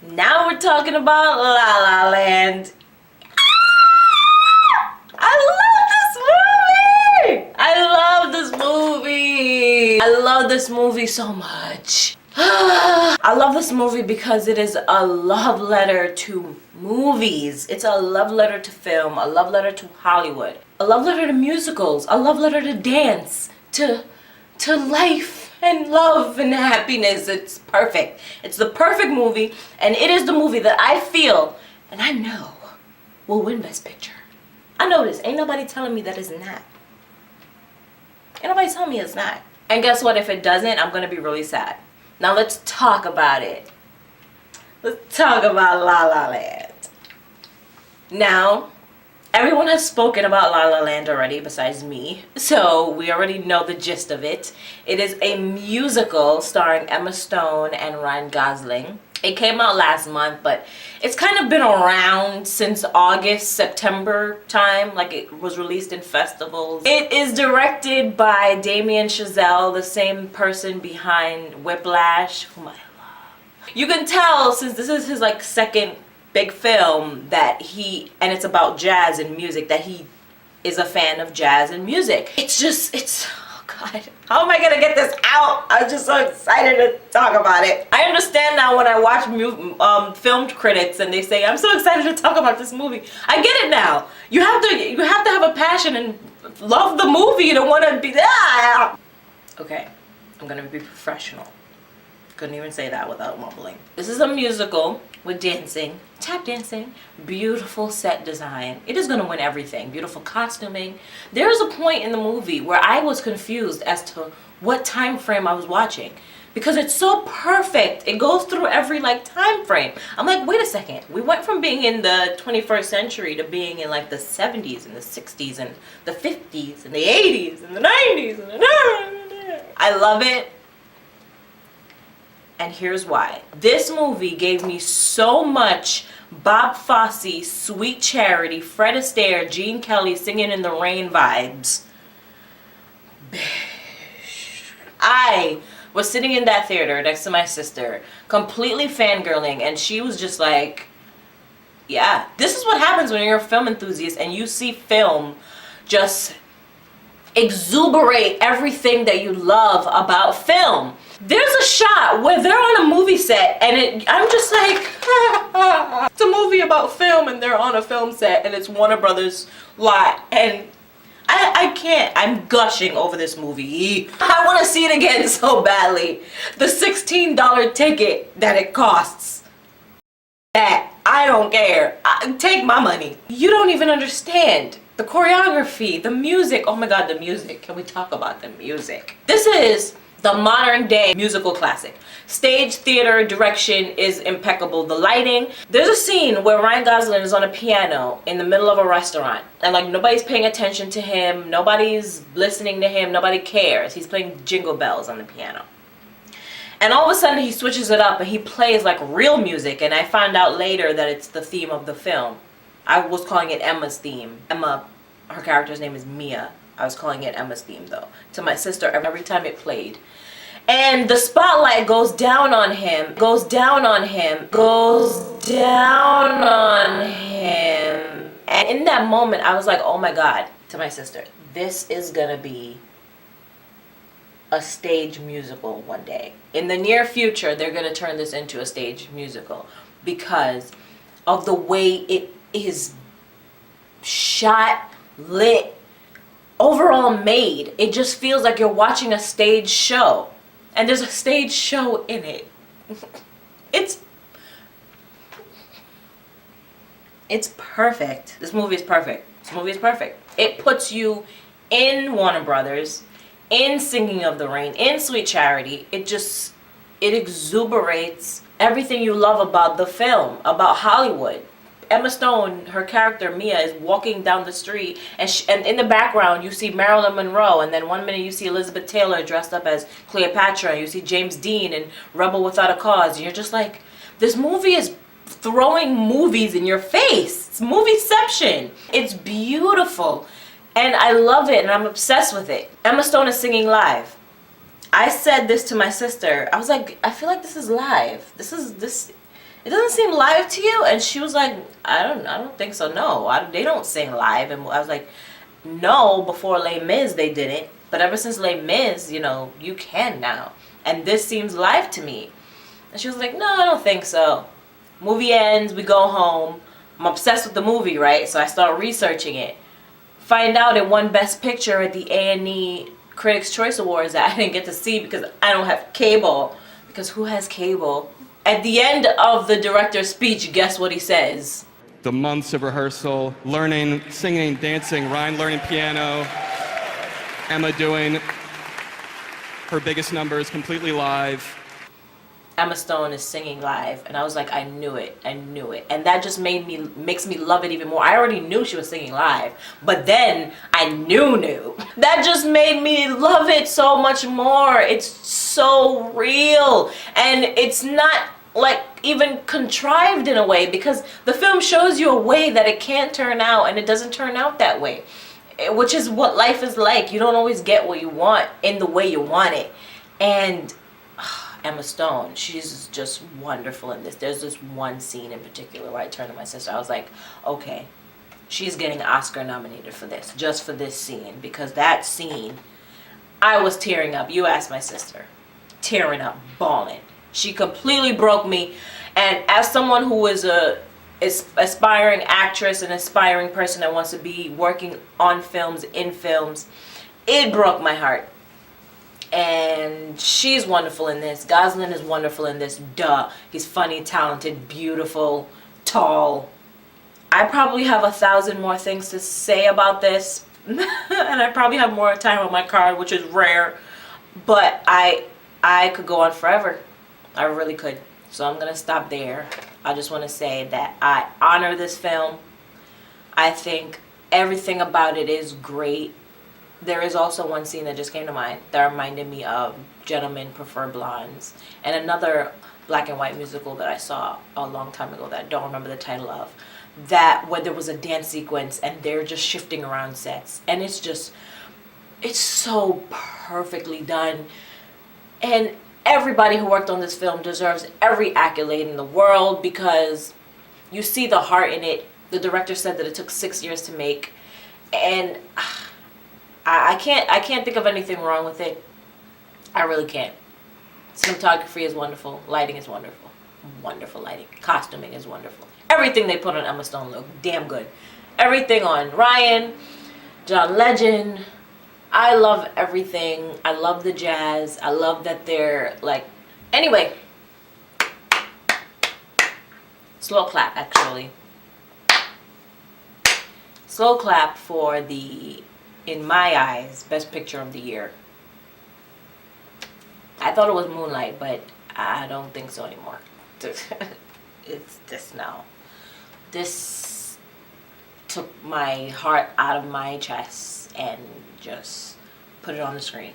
Now we're talking about La La Land. I love this movie. I love this movie so much. I love this movie because it is a love letter to movies. It's a love letter to film, a love letter to Hollywood, a love letter to musicals, a love letter to dance, to life and love and happiness. It's perfect. It's the perfect movie, and it is the movie that I feel and I know will win Best Picture. I know this. Ain't nobody telling me that it's not. Ain't nobody telling me it's not. And guess what? If it doesn't, I'm gonna be really sad. Now let's talk about it. Let's talk about La La Land. Now, everyone has spoken about La La Land already besides me, so we already know the gist of it. It is a musical starring Emma Stone and Ryan Gosling. It came out last month, but it's kind of been around since August, September time. Like, it was released in festivals. It is directed by Damien Chazelle, the same person behind Whiplash, whom I love. You can tell, since this is his like second big film, that and it's about jazz and music, that he is a fan of jazz and music. Oh God, how am I gonna get this out? I'm just so excited to talk about it. I understand now when I watch film critics and they say, I'm so excited to talk about this movie. I get it now. You have to have a passion and love the movie to want to be there. Okay, I'm gonna be professional. Couldn't even say that without mumbling. This is a musical with dancing, tap dancing, beautiful set design. It is gonna win everything. Beautiful costuming. There's a point in the movie where I was confused as to what time frame I was watching, because it's so perfect. It goes through every like time frame. I'm like, wait a second. We went from being in the 21st century to being in like the 70s and the 60s and the 50s and the 80s and the 90s and I love it. And here's why. This movie gave me so much Bob Fosse, Sweet Charity, Fred Astaire, Gene Kelly singing in the rain vibes. I was sitting in that theater next to my sister, completely fangirling, and she was just like, yeah, this is what happens when you're a film enthusiast and you see film just exuberate everything that you love about film. There's a shot where they're on a movie set and I'm just like, it's a movie about film and they're on a film set and it's Warner Brothers lot, and I can't. I'm gushing over this movie. I want to see it again so badly. The $16 ticket that it costs. That, I don't care. Take my money. You don't even understand. The choreography, the music. Oh my God, the music. Can we talk about the music? This is the modern day musical classic. Stage, theater, direction is impeccable. The lighting. There's a scene where Ryan Gosling is on a piano in the middle of a restaurant, and like nobody's paying attention to him, nobody's listening to him, nobody cares. He's playing Jingle Bells on the piano. And all of a sudden he switches it up and he plays like real music, and I found out later that it's the theme of the film. I was calling it Emma's theme. Emma, her character's name is Mia. I was calling it Emma's theme though, to my sister every time it played. And the spotlight goes down on him, goes down on him, goes down on him. And in that moment, I was like, oh my God, to my sister, this is gonna be a stage musical one day. In the near future, they're gonna turn this into a stage musical because of the way it is shot, lit, overall made. It just feels like you're watching a stage show, and there's a stage show in it. It's perfect. This movie is perfect. This movie is perfect. It puts you in Warner Brothers, in Singing of the Rain, in Sweet Charity. It exuberates everything you love about the film, about Hollywood. Emma Stone, her character Mia, is walking down the street, and in the background you see Marilyn Monroe, and then one minute you see Elizabeth Taylor dressed up as Cleopatra, and you see James Dean in Rebel Without a Cause, and you're just like, this movie is throwing movies in your face. It's movieception. It's beautiful, and I love it, and I'm obsessed with it. Emma Stone is singing live. I said this to my sister. I was like, I feel like this is live. it doesn't seem live to you? And she was like, I don't think so. No, they don't sing live. And I was like, no, before Les Mis they didn't, but ever since Les Mis, you know, you can now, and this seems live to me. And she was like, no, I don't think so. Movie ends, we go home. I'm obsessed with the movie, right? So I start researching it. Find out it won Best Picture at the A&E Critics' Choice Awards that I didn't get to see because I don't have cable. Because who has cable? At the end of the director's speech, guess what he says? The months of rehearsal, learning, singing, dancing, Ryan learning piano, Emma doing her biggest numbers completely live. Emma Stone is singing live, and I was like, I knew it, and that just makes me love it even more. I already knew she was singing live, but then I knew. That just made me love it so much more. It's so real, and it's not like even contrived in a way, because the film shows you a way that it can turn out, and it doesn't turn out that way, which is what life is like. You don't always get what you want in the way you want it. And Emma Stone, she's just wonderful in this. There's this one scene in particular where I turned to my sister. I was like, okay, she's getting Oscar nominated for this, just for this scene, because that scene, I was tearing up. You asked my sister. Tearing up, bawling. She completely broke me. And as someone who is a aspiring actress, an aspiring person that wants to be working on films, in films, it broke my heart. And she's wonderful in this. Gosling is wonderful in this. Duh. He's funny, talented, beautiful, tall. I probably have 1,000 more things to say about this. And I probably have more time on my card, which is rare. But I could go on forever. I really could. So I'm going to stop there. I just want to say that I honor this film. I think everything about it is great. There is also one scene that just came to mind that reminded me of Gentlemen Prefer Blondes, and another black and white musical that I saw a long time ago that I don't remember the title of, that where there was a dance sequence and they're just shifting around sets, and it's so perfectly done. And everybody who worked on this film deserves every accolade in the world, because you see the heart in it. The director said that it took 6 years to make, and I can't think of anything wrong with it. I really can't. Cinematography is wonderful. Lighting is wonderful. Wonderful lighting. Costuming is wonderful. Everything they put on Emma Stone looked damn good. Everything on Ryan, John Legend. I love everything. I love the jazz. I love that they're like... Anyway. Slow clap, actually. Slow clap for the... in my eyes, best picture of the year. I thought it was Moonlight, but I don't think so anymore. It's this now. This took my heart out of my chest and just put it on the screen.